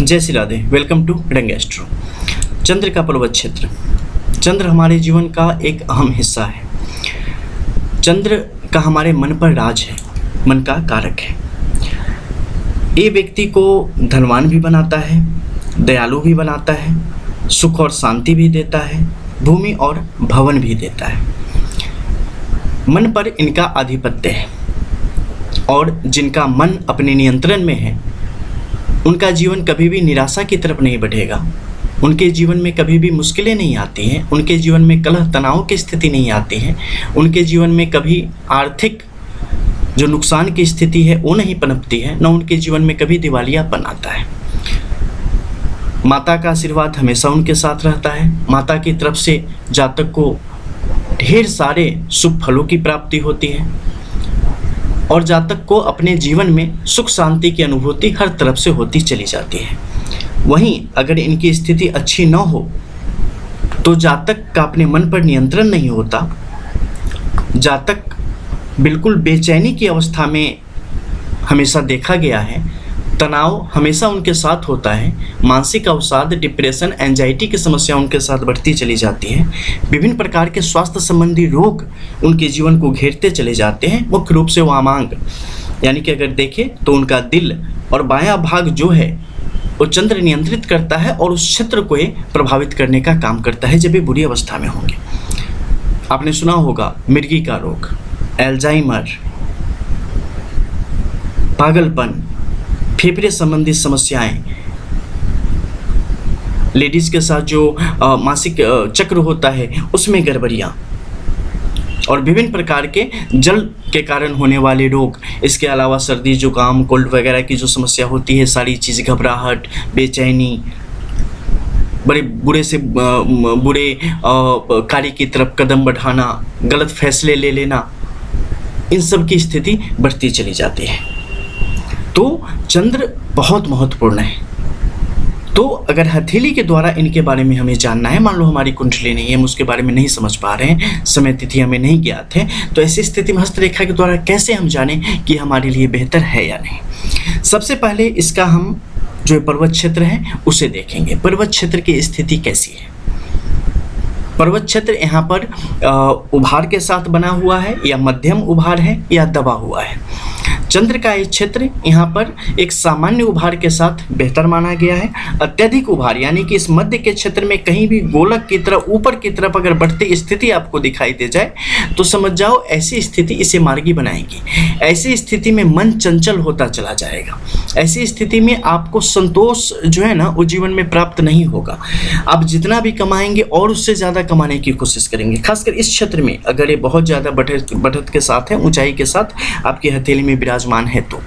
जय Shri Radhe. Welcome to रंग astro. चंद्र का पर्वत क्षेत्र। चंद्र हमारे जीवन का एक अहम हिस्सा है। चंद्र का हमारे मन पर राज है, मन का कारक है। ये व्यक्ति को धनवान भी बनाता है, दयालु भी बनाता है, सुख और शांति भी देता है, भूमि और भवन भी देता है। मन पर इनका आधिपत्य है और जिनका मन अपने नियंत्रण में है उनका जीवन कभी भी निराशा की तरफ नहीं बढ़ेगा। उनके जीवन में कभी भी मुश्किलें नहीं आती हैं, उनके जीवन में कलह तनाव की स्थिति नहीं आती है, उनके जीवन में कभी आर्थिक जो नुकसान की स्थिति है वो नहीं पनपती है, न उनके जीवन में कभी दिवालियापन आता है। माता का आशीर्वाद हमेशा उनके साथ रहता है। माता की तरफ से जातक को ढेर सारे शुभ फलों की प्राप्ति होती है और जातक को अपने जीवन में सुख शांति की अनुभूति हर तरफ से होती चली जाती है। वहीं अगर इनकी स्थिति अच्छी न हो तो जातक का अपने मन पर नियंत्रण नहीं होता। जातक बिल्कुल बेचैनी की अवस्था में हमेशा देखा गया है। तनाव हमेशा उनके साथ होता है। मानसिक अवसाद, डिप्रेशन, एंजाइटी की समस्या उनके साथ बढ़ती चली जाती है। विभिन्न प्रकार के स्वास्थ्य संबंधी रोग उनके जीवन को घेरते चले जाते हैं। मुख्य रूप से वामांग यानी कि अगर देखें तो उनका दिल और बायां भाग जो है वो चंद्र नियंत्रित करता है और उस क्षेत्र को प्रभावित करने का काम करता है जब ये बुरी अवस्था में होंगे। आपने सुना होगा मिर्गी का रोग, एल्जाइमर, पागलपन, फेफड़े संबंधी समस्याएं, लेडीज के साथ जो मासिक चक्र होता है उसमें गड़बड़ियां और विभिन्न प्रकार के जल के कारण होने वाले रोग। इसके अलावा सर्दी जुकाम कोल्ड वगैरह की जो समस्या होती है, सारी चीज़, घबराहट, बेचैनी, बड़े बुरे से बुरे कार्य की तरफ कदम बढ़ाना, गलत फैसले ले लेना, इन सब की स्थिति बढ़ती चली जाती है। तो चंद्र बहुत महत्वपूर्ण है। तो अगर हथेली के द्वारा इनके बारे में हमें जानना है, मान लो हमारी कुंडली नहीं है, हम उसके बारे में नहीं समझ पा रहे हैं, समय तिथि हमें नहीं ज्ञात है, तो ऐसी स्थिति में हस्तरेखा के द्वारा कैसे हम जानें कि हमारे लिए बेहतर है या नहीं। सबसे पहले इसका हम जो पर्वत क्षेत्र है उसे देखेंगे। पर्वत क्षेत्र की स्थिति कैसी है। पर्वत क्षेत्र यहाँ पर उभार के साथ बना हुआ है या मध्यम उभार है या दबा हुआ है। चंद्र का ये क्षेत्र यहाँ पर एक सामान्य उभार के साथ बेहतर माना गया है। अत्यधिक उभार यानी कि इस मध्य के क्षेत्र में कहीं भी गोलक की तरफ ऊपर की तरफ अगर बढ़ती स्थिति आपको दिखाई दे जाए तो समझ जाओ ऐसी स्थिति इसे मार्गी बनाएगी। ऐसी स्थिति में मन चंचल होता चला जाएगा। ऐसी स्थिति में आपको संतोष जो है ना वो जीवन में प्राप्त नहीं होगा। आप जितना भी कमाएंगे और उससे ज़्यादा कमाने की कोशिश करेंगे। खासकर इस क्षेत्र में अगर ये बहुत ज़्यादा बढ़त के साथ है, ऊंचाई के साथ आपकी हथेली में विराजमान है तो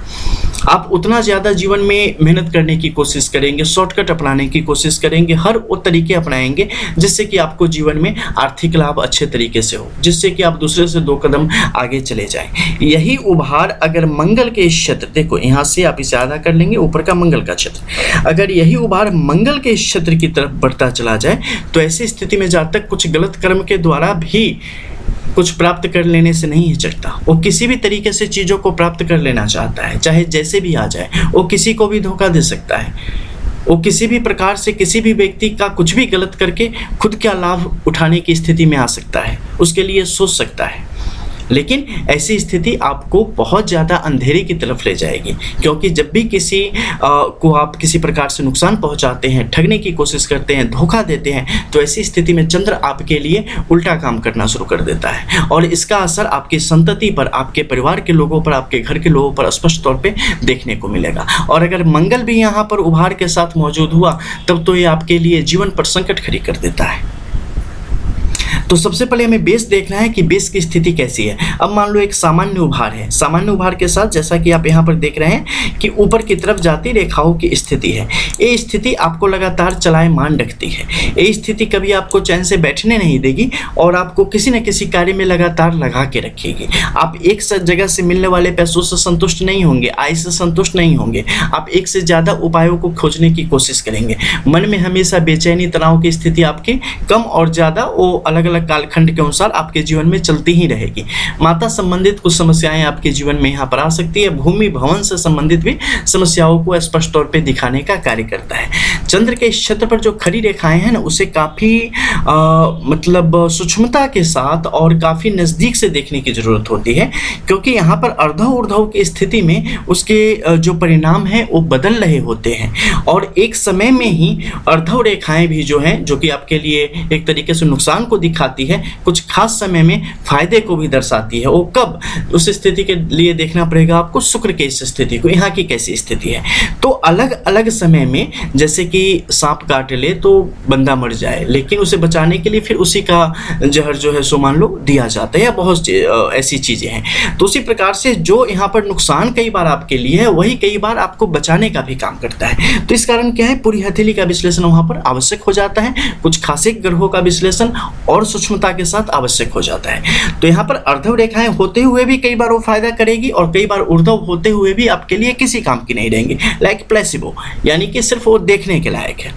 आप उतना ज़्यादा जीवन में मेहनत करने की कोशिश करेंगे, शॉर्टकट अपनाने की कोशिश करेंगे, हर वो तरीके अपनाएंगे जिससे कि आपको जीवन में आर्थिक लाभ अच्छे तरीके से हो, जिससे कि आप दूसरे से 2 कदम आगे चले जाएं। यही उभार अगर मंगल के क्षेत्र, देखो यहाँ से आप इसे आधा कर लेंगे, ऊपर का मंगल का क्षेत्र, अगर यही उभार मंगल के क्षेत्र की तरफ बढ़ता चला जाए तो ऐसी स्थिति में जातक कुछ गलत कर्म के द्वारा भी कुछ प्राप्त कर लेने से नहीं हिचकता। वो किसी भी तरीके से चीज़ों को प्राप्त कर लेना चाहता है, चाहे जैसे भी आ जाए। वो किसी को भी धोखा दे सकता है। वो किसी भी प्रकार से किसी भी व्यक्ति का कुछ भी गलत करके खुद का लाभ उठाने की स्थिति में आ सकता है, उसके लिए सोच सकता है। लेकिन ऐसी स्थिति आपको बहुत ज़्यादा अंधेरे की तरफ ले जाएगी, क्योंकि जब भी किसी को आप किसी प्रकार से नुकसान पहुंचाते हैं, ठगने की कोशिश करते हैं, धोखा देते हैं, तो ऐसी स्थिति में चंद्र आपके लिए उल्टा काम करना शुरू कर देता है और इसका असर आपकी संतति पर, आपके परिवार के लोगों पर, आपके घर के लोगों पर स्पष्ट तौर पर देखने को मिलेगा। और अगर मंगल भी यहाँ पर उभार के साथ मौजूद हुआ तब तो ये आपके लिए जीवन पर संकट खड़ी कर देता है। तो सबसे पहले हमें बेस देखना है कि बेस की स्थिति कैसी है। अब मान लो एक सामान्य उभार है, सामान्य उभार के साथ जैसा कि आप यहाँ पर देख रहे हैं कि ऊपर की तरफ जाती रेखाओं की स्थिति है। ये स्थिति आपको लगातार चलायमान रखती है। ये स्थिति कभी आपको चैन से बैठने नहीं देगी और आपको किसी न किसी कार्य में लगातार लगा के रखेगी। आप एक जगह से मिलने वाले पैसों से संतुष्ट नहीं होंगे, आय से संतुष्ट नहीं होंगे। आप एक से ज़्यादा उपायों को खोजने की कोशिश करेंगे। मन में हमेशा बेचैनी, तनाव की स्थिति आपकी कम और ज़्यादा वो अलग अलग कालखंड के अनुसार आपके जीवन में चलती ही रहेगी। माता संबंधित कुछ समस्याएं आपके जीवन में यहाँ पर आ सकती है। भूमि भवन से संबंधित भी समस्याओं को स्पष्ट तौर पे दिखाने का कार्य करता है। चंद्र के इस क्षेत्र पर जो खड़ी रेखाएं हैं ना, उसे काफ़ी मतलब सूक्ष्मता के साथ और काफ़ी नज़दीक से देखने की ज़रूरत होती है, क्योंकि यहाँ पर अर्धव ऊर्ध्व की स्थिति में उसके जो परिणाम हैं वो बदल रहे होते हैं, और एक समय में ही अर्धव रेखाएं भी जो हैं, जो कि आपके लिए एक तरीके से नुकसान को दिखाती है, कुछ खास समय में फायदे को भी दर्शाती है। वो कब, उस स्थिति के लिए देखना पड़ेगा आपको शुक्र के इस स्थिति को, यहाँ की कैसी स्थिति है। तो अलग अलग समय में, जैसे कि सांप काट ले तो बंदा मर जाए, लेकिन उसे बचाने के लिए फिर उसी का जहर जो है सो मान लो दिया जाता है, या बहुत ऐसी चीज़ें हैं। तो उसी प्रकार से जो यहाँ पर नुकसान कई बार आपके लिए है, वही कई बार आपको बचाने का भी काम करता है। तो इस कारण क्या है, पूरी हथेली का विश्लेषण वहाँ पर आवश्यक हो जाता है, कुछ खासे ग्रहों का विश्लेषण और सूक्ष्मता के साथ आवश्यक हो जाता है। तो यहाँ पर अर्धव रेखाएं होते हुए भी कई बार वो फायदा करेगी, और कई बार ऊर्ध्व होते हुए भी आपके लिए किसी काम की नहीं रहेंगी, लाइक प्लेसिबो, यानी कि सिर्फ वो देखने के लायक है।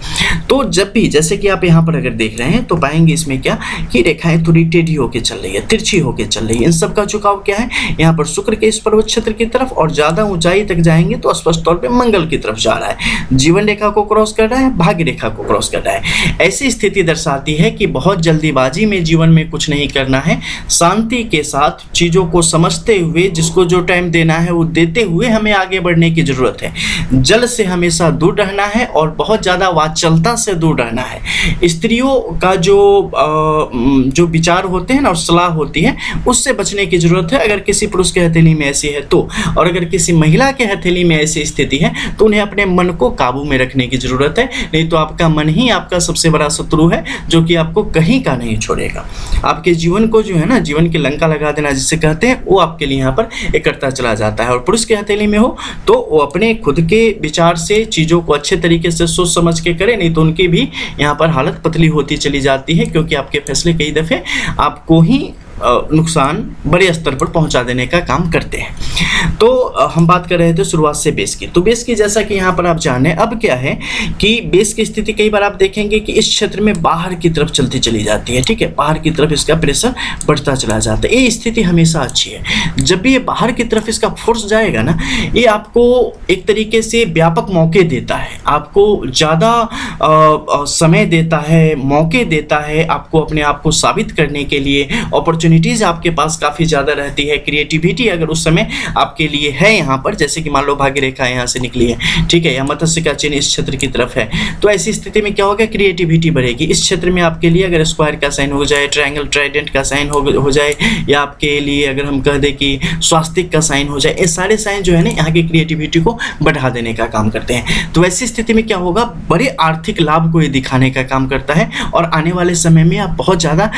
तो जब भी, जैसे कि आप यहाँ पर अगर देख रहे हैं तो पाएंगे इसमें क्या कि रेखाएं थोड़ी टेढ़ी होकर चल रही है, तिरछी होकर चल रही है। इन सब का झुकाव क्या है, यहाँ पर शुक्र के इस पर्वत क्षेत्र की तरफ, और ज़्यादा ऊंचाई तक जाएंगे तो स्पष्ट तौर पे मंगल की तरफ जा रहा है, जीवन रेखा को क्रॉस कर रहा है, भाग्य रेखा को क्रॉस कर रहा है। ऐसी स्थिति दर्शाती है कि बहुत जल्दीबाजी में जीवन में कुछ नहीं करना है, शांति के साथ चीज़ों को समझते हुए, जिसको जो टाइम देना है वो देते हुए हमें आगे बढ़ने की ज़रूरत है। जल से हमेशा दूर रहना है, और बहुत ज़्यादा वाचालता से दूर रहना है। स्त्रियों का जो विचार होते हैं ना और सलाह होती है, उससे बचने की ज़रूरत है अगर किसी पुरुष के हथेली में ऐसी है तो। और अगर किसी महिला के हथेली में ऐसी स्थिति है तो उन्हें अपने मन को काबू में रखने की ज़रूरत है, नहीं तो आपका मन ही आपका सबसे बड़ा शत्रु है, जो कि आपको कहीं का नहीं छोड़ेगा। आपके जीवन को जो है ना, जीवन की लंका लगा देना जिसे कहते हैं, वो आपके लिए यहाँ पर एक करता चला जाता है। और पुरुष के हथेली में हो तो वो अपने खुद के विचार से चीज़ों को अच्छे तरीके से सोच समझ के करे, नहीं तो उनकी भी यहाँ पर हालत पतली होती चली जाती है, क्योंकि आपके फैसले कई दफ़े आपको ही नुकसान बड़े स्तर पर पहुंचा देने का काम करते हैं। तो हम बात कर रहे थे शुरुआत से बेस की। तो बेस की जैसा कि यहाँ पर आप जाने, अब क्या है कि बेस की स्थिति कई बार आप देखेंगे कि इस क्षेत्र में बाहर की तरफ चलती चली जाती है, ठीक है, बाहर की तरफ इसका प्रेशर बढ़ता चला जाता है। ये स्थिति हमेशा अच्छी है। जब भी ये बाहर की तरफ इसका फोर्स जाएगा ना, ये आपको एक तरीके से व्यापक मौके देता है, आपको ज़्यादा समय देता है, मौके देता है आपको अपने आप को साबित करने के लिए। अपॉर्चुनिटीज़ आपके पास काफ़ी ज़्यादा रहती है। क्रिएटिविटी अगर उस समय आपके लिए है यहाँ पर, जैसे कि मान लो भाग्य रेखा यहाँ से निकली है, ठीक है, या मत्स्य का चिन्ह इस क्षेत्र की तरफ है, तो ऐसी स्थिति में क्या होगा, क्रिएटिविटी बढ़ेगी। इस क्षेत्र में आपके लिए अगर स्क्वायर का साइन हो जाए, ट्रायंगल ट्राइडेंट का साइन हो जाए, या आपके लिए अगर हम कह दें कि स्वास्तिक का साइन हो जाए, ये सारे साइन जो है ना यहाँ की क्रिएटिविटी को बढ़ा देने का काम करते हैं। तो ऐसी स्थिति में क्या होगा, बड़े आर्थिक लाभ को ये दिखाने का काम करता है, और आने वाले समय में आप बहुत ज़्यादा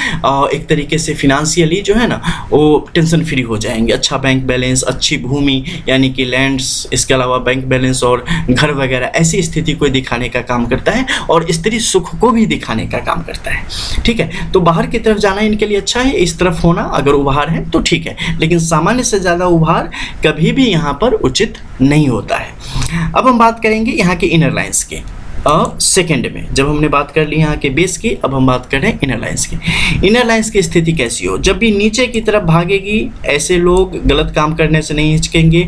एक तरीके से फिनेंशियली जो है ना वो टेंशन फ्री हो जाएंगे। अच्छा बैंक बैलेंस, अच्छी भूमि यानी कि लैंड्स, इसके अलावा बैंक बैलेंस और घर वगैरह, ऐसी स्थिति को दिखाने का काम करता है, और स्त्री सुख को भी दिखाने का काम करता है, ठीक है। तो बाहर की तरफ जाना इनके लिए अच्छा है, इस तरफ होना अगर उभार है तो ठीक है, लेकिन सामान्य से ज़्यादा उभार कभी भी यहाँ पर उचित नहीं होता है। अब हम बात करेंगे यहाँ के इनर लाइन्स के। सेकेंड में जब हमने बात कर ली यहाँ के बेस की, अब हम बात कर रहे हैं इनर लाइन्स की। इनर लाइन्स की स्थिति कैसी हो, जब भी नीचे की तरफ भागेगी, ऐसे लोग गलत काम करने से नहीं हिचकेंगे।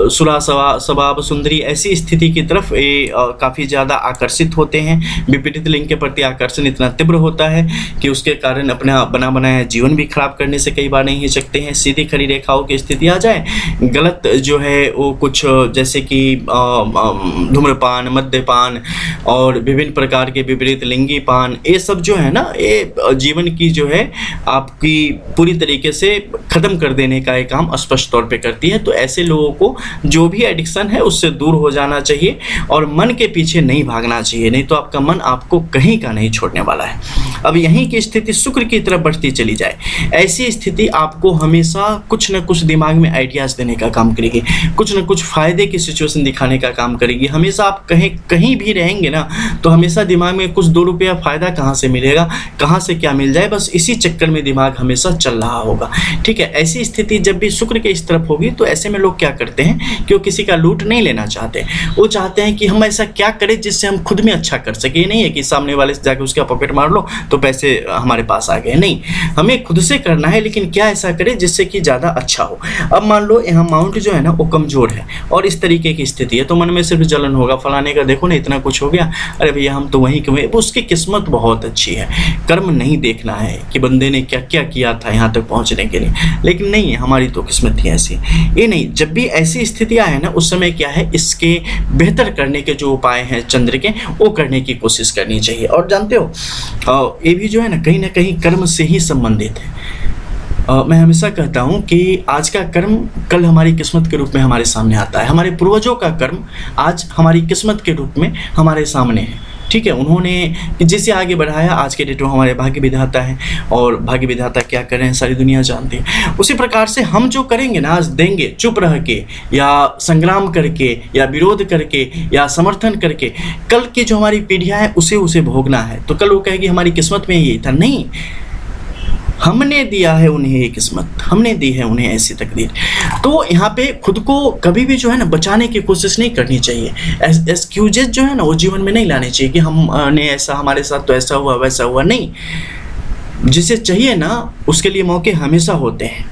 सुरा स्वभाव सुंदरी, ऐसी स्थिति की तरफ ये काफ़ी ज़्यादा आकर्षित होते हैं। विपरीत लिंग के प्रति आकर्षण इतना तीव्र होता है कि उसके कारण अपना बना बनाया जीवन भी खराब करने से कई बार नहीं हिचकते हैं। सीधी खड़ी रेखाओं की स्थिति आ जाए, गलत जो है वो कुछ जैसे कि धूम्रपान, मद्यपान और विभिन्न प्रकार के विपरीत लिंगी पान, ये सब जो है ना, ये जीवन की जो है आपकी पूरी तरीके से ख़त्म कर देने का एक काम स्पष्ट तौर पे करती है। तो ऐसे लोगों को जो भी एडिक्शन है उससे दूर हो जाना चाहिए, और मन के पीछे नहीं भागना चाहिए, नहीं तो आपका मन आपको कहीं का नहीं छोड़ने वाला है। अब यहीं की स्थिति शुक्र की तरफ बढ़ती चली जाए, ऐसी स्थिति आपको हमेशा कुछ न कुछ दिमाग में आइडियाज़ देने का काम करेगी, कुछ न कुछ फ़ायदे की सिचुएशन दिखाने का काम करेगी। हमेशा आप कहीं कहीं भी रहेंगे ना तो हमेशा दिमाग में कुछ 2 रुपया फ़ायदा कहाँ से मिलेगा, कहाँ से क्या मिल जाए, बस इसी चक्कर में दिमाग हमेशा चल रहा होगा। ठीक है, ऐसी स्थिति जब भी शुक्र के इस तरफ होगी तो ऐसे में लोग क्या करते हैं कि वो किसी का लूट नहीं लेना चाहते। वो चाहते हैं कि हम ऐसा क्या करें जिससे हम खुद में अच्छा कर सके। ये नहीं है कि सामने वाले से जाकर उसका पॉकेट मार लो तो पैसे हमारे पास आ गए, नहीं, हमें खुद से करना है, लेकिन क्या ऐसा करें जिससे कि ज़्यादा अच्छा हो। अब मान लो यहाँ माउंट जो है ना वो कमज़ोर है और इस तरीके की स्थिति है, तो मन में सिर्फ जलन होगा, फलाने का देखो ना इतना कुछ हो गया, अरे भैया हम तो वहीं के। उसकी किस्मत बहुत अच्छी है, कर्म नहीं देखना है कि बंदे ने क्या क्या किया था यहाँ तक पहुँचने के लिए, लेकिन नहीं, हमारी तो किस्मत थी ऐसी। ये नहीं, जब भी ऐसी स्थितियाँ हैं ना उस समय क्या है, इसके बेहतर करने के जो उपाय हैं चंद्र के, वो करने की कोशिश करनी चाहिए। और जानते हो ये भी जो है ना कहीं कर्म से ही संबंधित है। मैं हमेशा कहता हूँ कि आज का कर्म कल हमारी किस्मत के रूप में हमारे सामने आता है। हमारे पूर्वजों का कर्म आज हमारी किस्मत के रूप में हमारे सामने है। ठीक है, उन्होंने जिसे आगे बढ़ाया आज के डेट में हमारे भाग्य विधाता है, और भाग्य विधाता क्या कर रहे हैं सारी दुनिया जानती है। उसी प्रकार से हम जो करेंगे ना, आज देंगे चुप रह के या संग्राम करके या विरोध करके या समर्थन करके, कल की जो हमारी पीढ़ियाँ हैं उसे भोगना है। तो कल वो कहेगी हमारी किस्मत में यही था, नहीं, हमने दिया है उन्हें ये किस्मत, हमने दी है उन्हें ऐसी तकदीर। तो यहाँ पे खुद को कभी भी जो है ना बचाने की कोशिश नहीं करनी चाहिए। एक्सक्यूजेज जो है ना वो जीवन में नहीं लाने चाहिए कि हमने ऐसा, हमारे साथ तो ऐसा हुआ वैसा हुआ, नहीं, जिसे चाहिए ना उसके लिए मौके हमेशा होते हैं,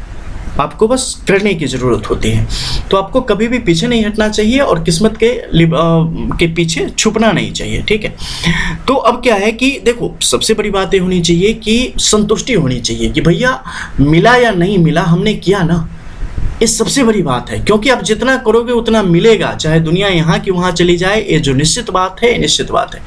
आपको बस करने की ज़रूरत होती है। तो आपको कभी भी पीछे नहीं हटना चाहिए और किस्मत के पीछे छुपना नहीं चाहिए। ठीक है, तो अब क्या है कि देखो सबसे बड़ी बात ये होनी चाहिए कि संतुष्टि होनी चाहिए कि भैया मिला या नहीं मिला, हमने किया ना, ये सबसे बड़ी बात है। क्योंकि आप जितना करोगे उतना मिलेगा, चाहे दुनिया यहाँ की वहाँ चली जाए, ये जो निश्चित बात है, निश्चित बात है।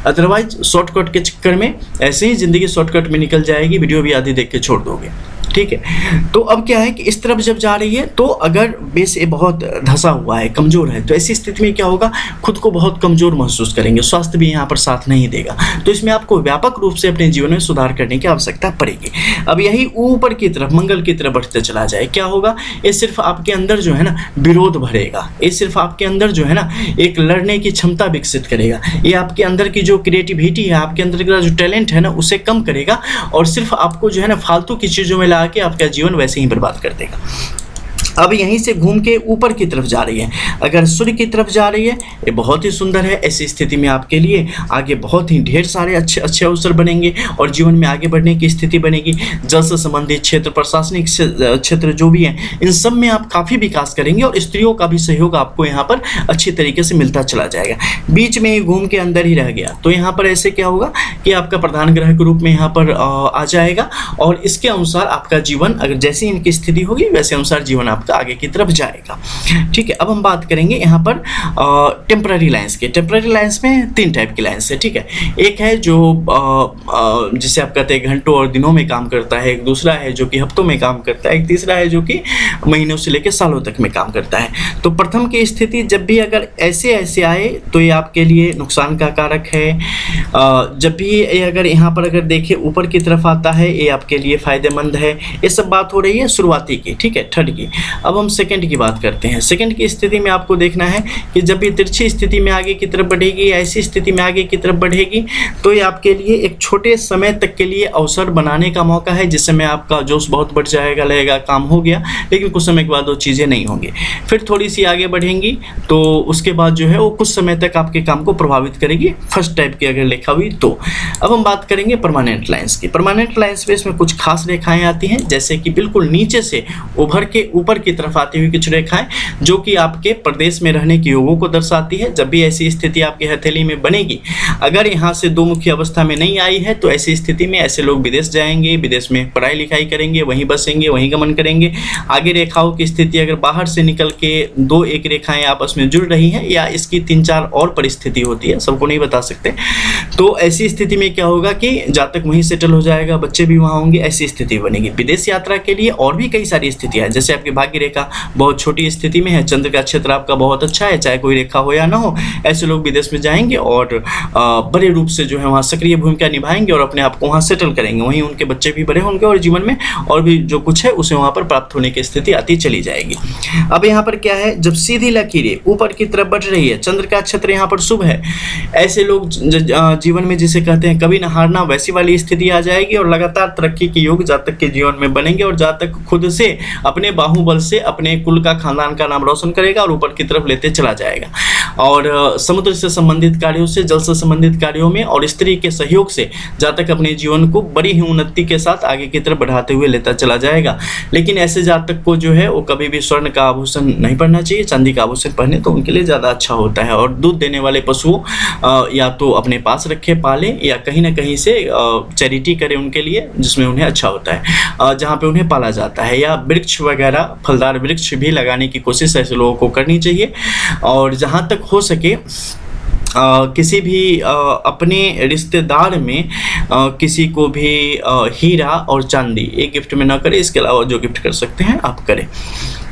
अदरवाइज शॉर्टकट के चक्कर में ऐसे ही ज़िंदगी शॉर्टकट में निकल जाएगी, वीडियो भी आधी देख के छोड़ दोगे। ठीक है, तो अब क्या है कि इस तरफ जब जा रही है तो अगर बेस ये बहुत धंसा हुआ है, कमज़ोर है, तो ऐसी स्थिति में क्या होगा, खुद को बहुत कमज़ोर महसूस करेंगे, स्वास्थ्य भी यहाँ पर साथ नहीं देगा। तो इसमें आपको व्यापक रूप से अपने जीवन में सुधार करने की आवश्यकता पड़ेगी। अब यही ऊपर की तरफ मंगल की तरफ बढ़ते चला जाए, क्या होगा, ये सिर्फ आपके अंदर जो है ना विरोध भरेगा, ये सिर्फ आपके अंदर जो है ना एक लड़ने की क्षमता विकसित करेगा, ये आपके अंदर की जो क्रिएटिविटी है, आपके अंदर का जो टैलेंट है ना उसे कम करेगा और सिर्फ आपको जो है ना फालतू की चीज़ों में कि आपका जीवन वैसे ही बर्बाद कर देगा। अब यहीं से घूम के ऊपर की तरफ जा रही है, अगर सूर्य की तरफ जा रही है, ये बहुत ही सुंदर है। ऐसी स्थिति में आपके लिए आगे बहुत ही ढेर सारे अच्छे अवसर बनेंगे और जीवन में आगे बढ़ने की स्थिति बनेगी। जल से संबंधित क्षेत्र, प्रशासनिक क्षेत्र जो भी है, इन सब में आप काफ़ी विकास करेंगे और स्त्रियों का भी सहयोग आपको यहाँ पर अच्छी तरीके से मिलता चला जाएगा। बीच में ही घूम के अंदर ही रह गया तो यहाँ पर ऐसे क्या होगा कि आपका प्रधान ग्रह के रूप में यहाँ पर आ जाएगा और इसके अनुसार आपका जीवन, अगर जैसी इनकी स्थिति होगी वैसे अनुसार जीवन आपका आगे की तरफ जाएगा। ठीक है, अब हम बात करेंगे यहाँ पर टेम्पररी लाइन्स की। टेम्पररी लाइन्स में 3 टाइप की लाइन्स है। ठीक है, एक है जो जिसे आप कहते हैं घंटों और दिनों में काम करता है, एक दूसरा है जो कि हफ्तों में काम करता है, एक तीसरा है जो कि महीनों से लेकर सालों तक में काम करता है। तो प्रथम की स्थिति जब भी अगर ऐसे आए तो ये आपके लिए नुकसान का कारक है। जब भी ये अगर यहाँ पर अगर देखिए ऊपर की तरफ आता है, ये आपके लिए फ़ायदेमंद है। ये सब बात हो रही है शुरुआती की, ठीक है, थर्ड की। अब हम सेकंड की बात करते हैं। सेकंड की स्थिति में आपको देखना है कि जब ये तिरछी स्थिति में आगे की तरफ बढ़ेगी, ऐसी स्थिति में आगे की तरफ बढ़ेगी, तो ये आपके लिए एक छोटे समय तक के लिए अवसर बनाने का मौका है, जिस समय आपका जोश बहुत बढ़ जाएगा, लगेगा काम हो गया, लेकिन कुछ समय के बाद वो चीज़ें नहीं होंगी। फिर थोड़ी सी आगे बढ़ेंगी तो उसके बाद जो है वो कुछ समय तक आपके काम को प्रभावित करेगी, फर्स्ट टाइप की अगर रेखा हुई तो। अब हम बात करेंगे परमानेंट लाइन्स की। परमानेंट लाइन्स पे इसमें कुछ खास रेखाएं आती हैं, जैसे कि बिल्कुल नीचे से उभर के ऊपर की तरफ आती हुई कुछ रेखाएं जो कि आपके प्रदेश में रहने के योगों को दर्शाती है। जब भी ऐसी स्थिति आपकी हथेली में बनेगी, अगर यहाँ से दो मुखी अवस्था में नहीं आई है तो ऐसी स्थिति में ऐसे लोग विदेश जाएंगे, विदेश में पढ़ाई लिखाई करेंगे, वहीं बसेंगे, वहीं गमन करेंगे। आगे रेखाओं की स्थिति अगर बाहर से निकल के दो एक रेखाएं आपस में जुड़ रही हैं या इसकी 3-4 और परिस्थिति होती है, सबको नहीं बता सकते, तो ऐसी स्थिति में क्या होगा कि जातक वहीं सेटल हो जाएगा, बच्चे भी वहाँ होंगे, ऐसी स्थिति बनेगी। विदेश यात्रा के लिए और भी कई सारी स्थितियाँ हैं, जैसे आपके भाग्य रेखा बहुत छोटी स्थिति में है, चंद्र का क्षेत्र आपका बहुत अच्छा है, चाहे कोई रेखा हो या ना हो, ऐसे लोग विदेश में जाएंगे और बड़े रूप से जो है वहाँ सक्रिय भूमिका निभाएंगे और अपने आप को वहाँ सेटल करेंगे। वहीं उनके बच्चे भी बड़े होंगे और जीवन में और भी जो कुछ है उसे वहाँ पर प्राप्त होने की स्थिति आती चली जाएगी। अब यहाँ पर क्या है, जब सीधी लकीरें ऊपर की तरफ बढ़ रही है, चंद्र का क्षेत्र यहाँ पर शुभ है, ऐसे लोग जीवन में जिसे कहते हैं कभी न हारना, वैसी वाली स्थिति आ जाएगी और लगातार तरक्की के योग जातक के जीवन में बनेंगे और जातक खुद से अपने बाहुबल से अपने कुल का, खानदान का नाम रोशन करेगा और ऊपर की तरफ लेते चला जाएगा। और समुद्र से संबंधित कार्यों से, जल से संबंधित कार्यों में और स्त्री के सहयोग से जातक अपने जीवन को बड़ी ही उन्नति के साथ आगे की तरफ बढ़ाते हुए लेता चला जाएगा। लेकिन ऐसे जातक को जो है वो कभी भी स्वर्ण का आभूषण नहीं पहनना चाहिए, चांदी का आभूषण पहने तो उनके लिए ज़्यादा अच्छा होता है। और दूध देने वाले पशुओं या तो अपने पास रखे, पाले, या कहीं ना कहीं से चैरिटी करें उनके लिए जिसमें उन्हें अच्छा होता है, जहाँ पे उन्हें पाला जाता है। या वृक्ष वगैरह, फलदार वृक्ष भी लगाने की कोशिश ऐसे लोगों को करनी चाहिए। और जहाँ तक हो सके किसी भी अपने रिश्तेदार में किसी को भी हीरा और चांदी एक गिफ्ट में ना करें, इसके अलावा जो गिफ्ट कर सकते हैं आप करें,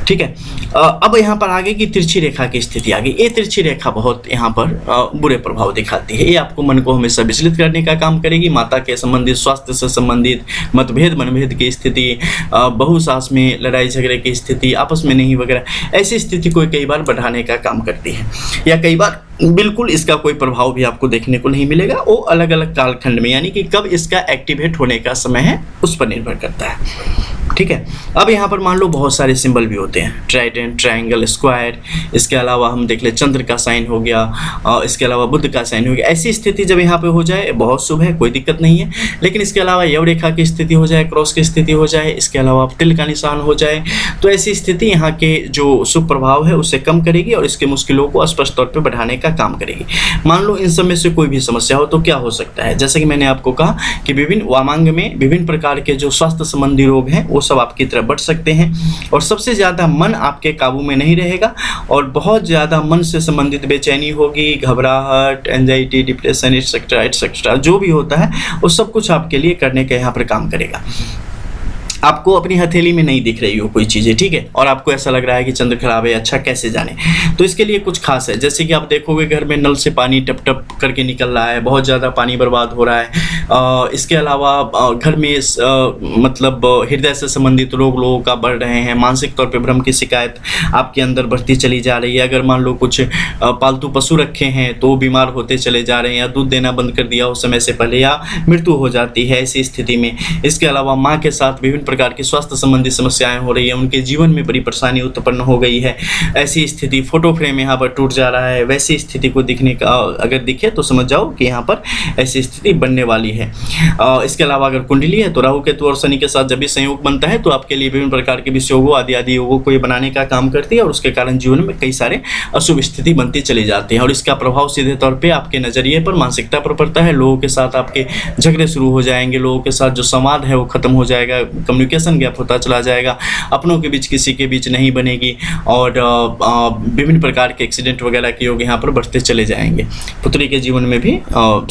ठीक है। अब यहाँ पर आगे की तिरछी रेखा की स्थिति आ गई। ये तिरछी रेखा बहुत यहाँ पर बुरे प्रभाव दिखाती है। ये आपको मन को हमेशा विचलित करने का काम करेगी। माता के संबंधित, स्वास्थ्य से संबंधित मतभेद मनभेद की स्थिति, बहू सास में लड़ाई झगड़े की स्थिति, आपस में नहीं वगैरह, ऐसी स्थिति को कई बार बढ़ाने का काम करती है। या कई बार बिल्कुल इसका कोई प्रभाव भी आपको देखने को नहीं मिलेगा। वो अलग अलग कालखंड में, यानी कि कब इसका एक्टिवेट होने का समय है उस पर निर्भर करता है, ठीक है। अब यहाँ पर मान लो बहुत सारे सिंबल भी होते हैं, ट्राइडेंट, ट्रायंगल, स्क्वायर, इसके अलावा हम देख ले चंद्र का साइन हो गया, इसके अलावा बुध का साइन हो गया। ऐसी स्थिति जब यहाँ पे हो जाए बहुत शुभ है, कोई दिक्कत नहीं है। लेकिन इसके अलावा यव रेखा की स्थिति हो जाए, क्रॉस की स्थिति हो जाए, इसके अलावा तिल का निशान हो जाए, तो ऐसी स्थिति यहाँ के जो शुभ प्रभाव है उसे कम करेगी और इसके मुश्किलों को स्पष्ट तौर पर बढ़ाने का काम करेगी। मान लो इन सब में से कोई भी समस्या हो तो क्या हो सकता है, जैसे कि मैंने आपको कहा कि विभिन्न वामांग में विभिन्न प्रकार के जो स्वास्थ्य संबंधी रोग हैं वो सब आपकी तरफ बढ़ सकते हैं। और सबसे ज़्यादा मन आपके काबू में नहीं रहेगा और बहुत ज़्यादा मन से संबंधित बेचैनी होगी, घबराहट, एंजाइटी, डिप्रेशन, एटसेट्रा जो भी होता है वो सब कुछ आपके लिए करने का यहाँ पर काम करेगा। आपको अपनी हथेली में नहीं दिख रही हो कोई चीज़ें, ठीक है, और आपको ऐसा लग रहा है कि चंद्र खराब है, अच्छा कैसे जाने। तो इसके लिए कुछ खास है, जैसे कि आप देखोगे घर में नल से पानी टप टप करके निकल रहा है, बहुत ज़्यादा पानी बर्बाद हो रहा है। इसके अलावा घर में मतलब हृदय से संबंधित रोग लोगों का बढ़ रहे हैं, मानसिक तौर पर भ्रम की शिकायत आपके अंदर बढ़ती चली जा रही है। अगर मान लो कुछ पालतू पशु रखे हैं तो बीमार होते चले जा रहे हैं, या दूध देना बंद कर दिया हो समय से पहले, या मृत्यु हो जाती है ऐसी स्थिति में। इसके अलावा माँ के साथ विभिन्न प्रकार की स्वास्थ्य संबंधी समस्याएं हो रही है, उनके जीवन में बड़ी परेशानी उत्पन्न हो गई है, ऐसी स्थिति। फोटो फ्रेम यहाँ पर टूट जा रहा है, वैसी स्थिति को दिखने का अगर दिखे तो समझ जाओ कि यहाँ पर ऐसी स्थिति बनने वाली है। इसके अलावा अगर कुंडली है तो राहु केतु और शनि के साथ जब भी संयोग बनता है तो आपके लिए विभिन्न प्रकार के विषयोगों आदि योगों को ये बनाने का काम करती है और उसके कारण जीवन में कई सारे अशुभ स्थिति बनती चली जाती है। और इसका प्रभाव सीधे तौर पर आपके नजरिए पर, मानसिकता पर पड़ता है। लोगों के साथ आपके झगड़े शुरू हो जाएंगे, लोगों के साथ जो संवाद है वो खत्म हो जाएगा, कम्युनिकेशन गैप होता चला जाएगा, अपनों के बीच किसी के बीच नहीं बनेगी और विभिन्न प्रकार के एक्सीडेंट वगैरह के योग यहाँ पर बढ़ते चले जाएंगे। पुत्री के जीवन में भी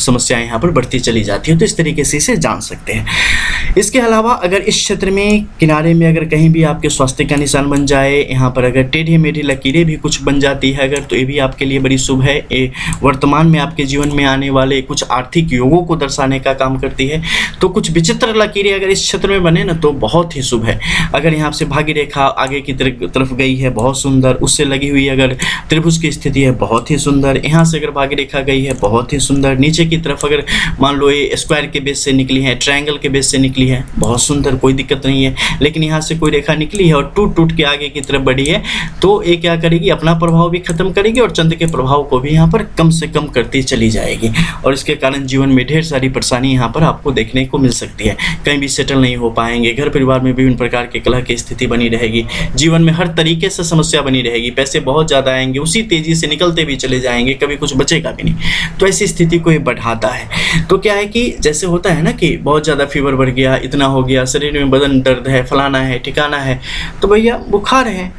समस्याएं यहाँ पर बढ़ती चली जाती है। तो इस तरीके से इसे जान सकते हैं। इसके अलावा अगर इस क्षेत्र में किनारे में अगर कहीं भी आपके स्वास्थ्य का निशान बन जाए, यहाँ पर अगर टेढ़ी मेढ़ी लकीरें भी कुछ बन जाती है अगर, तो ये भी आपके लिए बड़ी शुभ है। ये वर्तमान में आपके जीवन में आने वाले कुछ आर्थिक योगों को दर्शाने का काम करती है। तो कुछ विचित्र लकीरें अगर इस क्षेत्र में बने ना तो बहुत ही शुभ है। अगर यहाँ से भाग्य रेखा आगे की तरफ गई है, बहुत सुंदर, उससे लगी हुई अगर त्रिभुज की स्थिति है, बहुत ही सुंदर। यहाँ से अगर भाग्य रेखा गई है, बहुत ही सुंदर। नीचे की तरफ अगर मान लो ये स्क्वायर के बेस से निकली है, ट्रायंगल के बेस से निकली है, बहुत सुंदर, कोई दिक्कत नहीं है। लेकिन यहाँ से कोई रेखा निकली है और टूट टूट के आगे की तरफ बढ़ी है तो ये क्या करेगी, अपना प्रभाव भी खत्म करेगी और चंद्र के प्रभाव को भी यहाँ पर कम से कम करती चली जाएगी। और इसके कारण जीवन में ढेर सारी परेशानी यहाँ पर आपको देखने को मिल सकती है। कहीं भी सेटल नहीं हो पाएंगे, घर परिवार में विभिन्न प्रकार के कलह की स्थिति बनी रहेगी, जीवन में हर तरीके से समस्या बनी रहेगी, पैसे बहुत ज़्यादा आएंगे, उसी तेज़ी से निकलते भी चले जाएंगे, कभी कुछ बचेगा भी नहीं। तो ऐसी स्थिति को ये बढ़ाता है। तो क्या है कि जैसे होता है ना कि बहुत ज़्यादा फीवर बढ़ गया, इतना हो गया, शरीर में बदन दर्द है, फलाना है, ठिकाना है, तो भैया बुखार है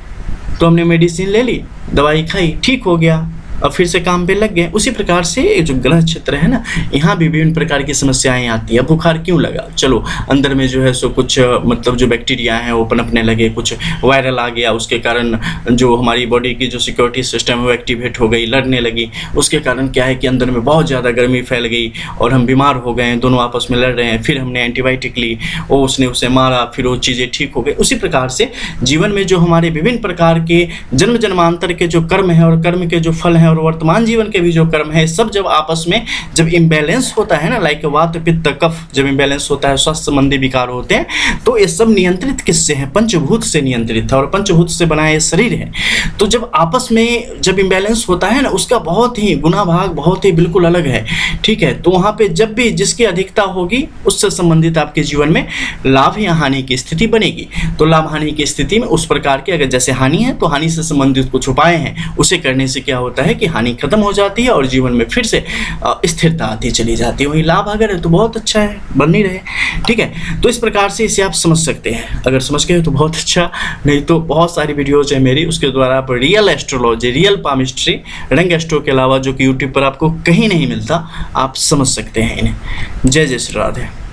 तो हमने मेडिसिन ले ली, दवाई खाई, ठीक हो गया, और फिर से काम पे लग गए। उसी प्रकार से जो ग्रह क्षेत्र है ना, यहाँ भी विभिन्न प्रकार की समस्याएं आती है। बुखार क्यों लगा, चलो अंदर में जो है सो कुछ मतलब जो बैक्टीरिया हैं वो पनपने लगे, कुछ वायरल आ गया, उसके कारण जो हमारी बॉडी की जो सिक्योरिटी सिस्टम है वो एक्टिवेट हो गई, लड़ने लगी। उसके कारण क्या है कि अंदर में बहुत ज़्यादा गर्मी फैल गई और हम बीमार हो गए, दोनों आपस में लड़ रहे हैं। फिर हमने एंटीबायोटिक ली, वो उसने उसे मारा, फिर वो चीज़ें ठीक हो गई। उसी प्रकार से जीवन में जो हमारे विभिन्न प्रकार के जन्म जन्मांतर के जो कर्म है और कर्म के जो फल हैं और वर्तमान जीवन के भी जो कर्म है, सब जब आपस में जब इम्बैलेंस होता है ना, लाइक वात पित्त कफ जब इम्बैलेंस होता है, स्वास्थ्य संबंधी विकार होते हैं, तो ये सब नियंत्रित किससे है? पंचभूत से नियंत्रित है और पंचभूत से बना ये शरीर है। तो जब आपस में जब इम्बैलेंस होता है ना, उसका बहुत ही गुना भाग बहुत ही बिल्कुल अलग है, ठीक है। तो वहाँ पे जब भी जिसकी अधिकता होगी उससे संबंधित आपके जीवन में लाभ या हानि की स्थिति बनेगी। तो लाभ हानि की स्थिति में उस प्रकार के अगर जैसे हानि है तो हानि से संबंधित कुछ उपाय हैं, उसे करने से क्या होता है कि हानि खत्म हो जाती है और जीवन में फिर से स्थिरता आती चली जाती है। वही लाभ अगर है तो बहुत अच्छा है, बन ही रहे, ठीक है। तो इस प्रकार से इसे आप समझ सकते हैं, अगर समझ गए तो बहुत अच्छा, नहीं तो बहुत सारी वीडियोज है मेरी, उसके द्वारा आप रियल एस्ट्रोलॉजी, रियल पामिस्ट्री, रंग एस्ट्रो के अलावा जो कि यूट्यूब पर आपको कहीं नहीं मिलता, आप समझ सकते हैं इन्हें। जय जय श्री राधे।